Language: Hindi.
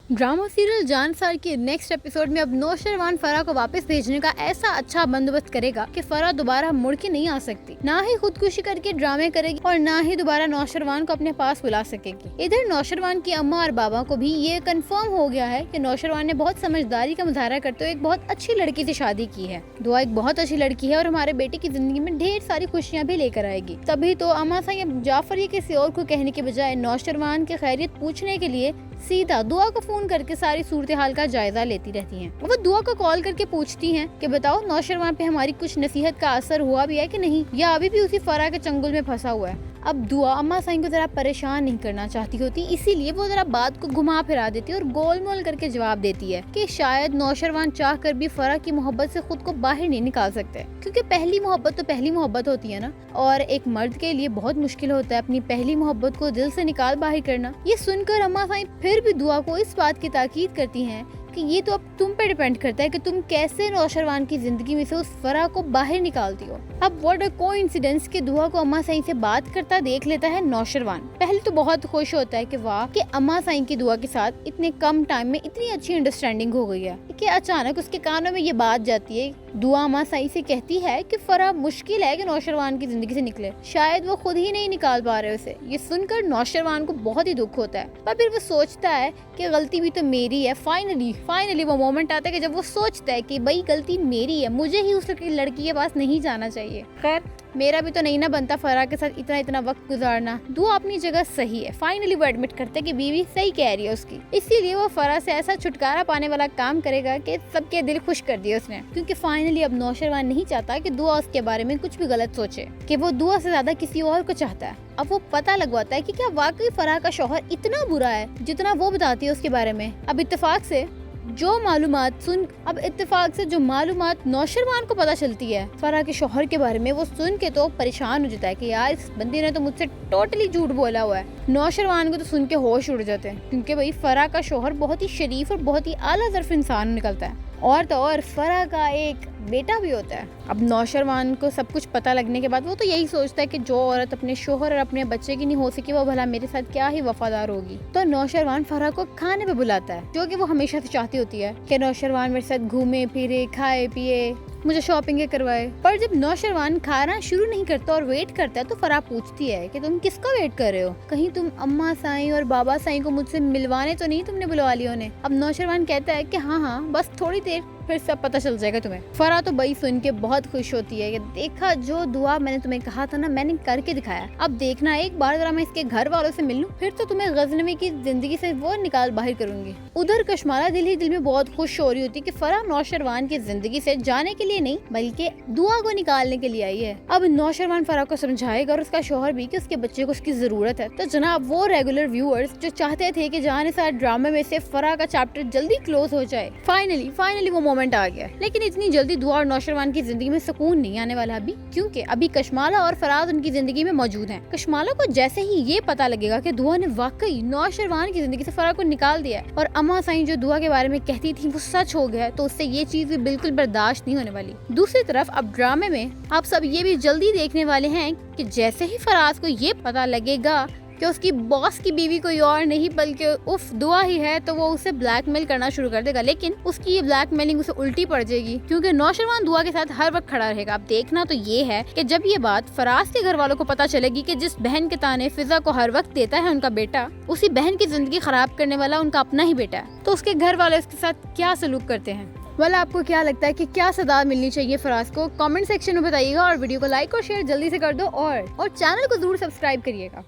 ड्रामा सीरियल जानसार के नेक्स्ट एपिसोड में अब नौशरवान फराह को वापस भेजने का ऐसा अच्छा बंदोबस्त करेगा कि फराह दोबारा मुड़ के नहीं आ सकती, ना ही खुदकुशी करके ड्रामे करेगी और ना ही दोबारा नौशरवान को अपने पास बुला सकेगी। इधर नौशरवान की अम्मा और बाबा को भी ये कंफर्म हो गया है कि नौशरवान ने बहुत समझदारी का मुजाहरा करते हुए एक बहुत अच्छी लड़की से शादी की है। दुआ एक बहुत अच्छी लड़की है और हमारे बेटे की जिंदगी में ढेर सारी खुशियाँ भी लेकर आएगी। तभी तो अम्मा साईं जाफर ये किसी और को कहने के बजाय नौशरवान की खैरियत पूछने के लिए सीधा दुआ को फोन करके सारी सूरत हाल का जायजा लेती रहती हैं। वो दुआ को कॉल करके पूछती हैं कि बताओ नौशरवान पे हमारी कुछ नसीहत का असर हुआ भी है कि नहीं, या अभी भी उसी फराह के चंगुल में फंसा हुआ है। अब दुआ अम्मा साईं को जरा परेशान नहीं करना चाहती होती, इसीलिए वो जरा बात को घुमा फिरा देती है और गोलमोल करके जवाब देती है कि शायद नौशरवान चाह कर भी फराह की मोहब्बत से खुद को बाहर नहीं निकाल सकते, क्योंकि पहली मोहब्बत तो पहली मोहब्बत होती है ना, और एक मर्द के लिए बहुत मुश्किल होता है अपनी पहली मोहब्बत को दिल से निकाल बाहर करना। ये सुनकर अम्मा साईं फिर भी दुआ को इस बात की ताकीद करती हैं कि ये तो अब तुम पे डिपेंड करता है कि तुम कैसे नौशरवान की जिंदगी में से उस फराह को बाहर निकालती हो। अब व्हाट अ कोइंसिडेंस कि दुआ को अम्मा साईं से बात करता देख लेता है नौशरवान। पहले तो बहुत खुश होता है कि वाह कि अम्मा साईं की दुआ के साथ इतने कम टाइम में इतनी अच्छी अंडरस्टैंडिंग हो गई है कि अचानक उसके कानों में ये बात जाती है। दुआ अम्मा साईं से कहती है कि फराह मुश्किल है कि नौशरवान की जिंदगी से निकले, शायद वो खुद ही नहीं निकाल पा रहे उसे। ये सुनकर नौशरवान को बहुत ही दुख होता है, पर फिर वो सोचता है कि गलती भी तो मेरी है। फाइनली वो मोमेंट आता है कि जब वो सोचता है कि भाई गलती मेरी है, मुझे ही उस लड़की के पास नहीं जाना चाहिए। खैर मेरा भी तो नहीं ना बनता फराह के साथ इतना वक्त गुजारना। दुआ अपनी जगह सही है। फाइनली वो एडमिट करते हैं कि बीवी सही कह रही है उसकी, इसीलिए वो फराह से ऐसा छुटकारा पाने वाला काम करेगा कि सबके दिल खुश कर दिए उसने, क्योंकि फाइनली अब नौशरवान नहीं चाहता कि दुआ उसके बारे में कुछ भी गलत सोचे, कि वो दुआ से ज्यादा किसी और को चाहता है। अब वो पता लगवाता है कि क्या वाकई फराह का शौहर इतना बुरा है जितना वो बताती है उसके बारे में। अब इत्तेफाक से जो मालूमात नौशरवान को पता चलती है फराह के शौहर के बारे में, वो सुन के तो परेशान हो जाता है कि यार इस बंदी ने तो मुझसे टोटली झूठ बोला हुआ है। नौशरवान को तो सुन के होश उड़ जाते हैं, क्योंकि भाई फराह का शौहर बहुत ही शरीफ और बहुत ही आला ज़र्फ इंसान निकलता है, और तो और फराह का एक बेटा भी होता है। अब नौशरवान को सब कुछ पता लगने के बाद वो तो यही सोचता है कि जो औरत अपने शोहर और अपने बच्चे की नहीं हो सकी, वो भला मेरे साथ क्या ही वफादार होगी। तो नौशरवान फराह को खाने पे बुलाता है, जो कि वो हमेशा से चाहती होती है कि नौशरवान मेरे साथ घूमे फिरे, खाए पिए, मुझे शॉपिंग करवाए। पर जब नौशरवान खाना शुरू नहीं करता और वेट करता है, तो फराह पूछती है कि तुम किसका वेट कर रहे हो, कहीं तुम अम्मा साईं और बाबा साईं को मुझसे मिलवाने तो नहीं तुमने बुलवा लिया उन्हें। अब नौशरवान कहता है कि हाँ बस थोड़ी देर, फिर सब पता चल जाएगा तुम्हें। फराह तो बई सुन के बहुत खुश होती है कि देखा जो दुआ मैंने तुम्हें कहा था ना, मैंने करके दिखाया। अब देखना एक बार जरा मैं इसके घर वालों से मिल लूं, फिर तो तुम्हें गजनवी की जिंदगी से वो निकाल बाहर करूंगी। उधर कशमाला दिल ही दिल में बहुत खुश हो रही होती कि फराह नौशरवान की जिंदगी से जाने के लिए नहीं बल्कि दुआ को निकालने के लिए आई है। अब नौशरवान फराह को समझाएगा और उसका शौहर भी कि उसके बच्चे को उसकी जरूरत है। तो जनाब वो रेगुलर व्यूअर्स जो चाहते थे कि जाने साथ ड्रामे में से फराह का चैप्टर जल्दी क्लोज हो जाए, फाइनली वो मोमेंट आ गया। लेकिन इतनी जल्दी दुआ और नौशरवान की जिंदगी में सुकून नहीं आने वाला अभी, क्योंकि अभी कशमाला और फराज उनकी जिंदगी में मौजूद हैं। कशमाला को जैसे ही ये पता लगेगा कि दुआ ने वाकई नौशरवान की जिंदगी से फराज को निकाल दिया है और अम्मा साईं जो दुआ के बारे में कहती थी वो सच हो गया है, तो उससे ये चीज भी बिल्कुल बर्दाश्त नहीं होने वाली। दूसरी तरफ अब ड्रामे में आप सब ये भी जल्दी देखने वाले हैं कि जैसे ही फराज को ये पता लगेगा कि उसकी बॉस की बीवी कोई और नहीं बल्कि उफ दुआ ही है, तो वो उसे ब्लैकमेल करना शुरू कर देगा। लेकिन उसकी ये ब्लैकमेलिंग उसे उल्टी पड़ जाएगी, क्योंकि नौशरवान दुआ के साथ हर वक्त खड़ा रहेगा। अब देखना तो ये है कि जब ये बात फराज के घर वालों को पता चलेगी कि जिस बहन के ताने फिजा को हर वक्त देता है उनका बेटा, उसी बहन की जिंदगी खराब करने वाला उनका अपना ही बेटा है, तो उसके घर वाले उसके साथ क्या सलूक करते हैं। वाला आपको क्या लगता है कि क्या सजा मिलनी चाहिए फराज को, कमेंट सेक्शन में बताइएगा और वीडियो को लाइक और शेयर जल्दी से कर दो और चैनल को जरूर सब्सक्राइब करिएगा।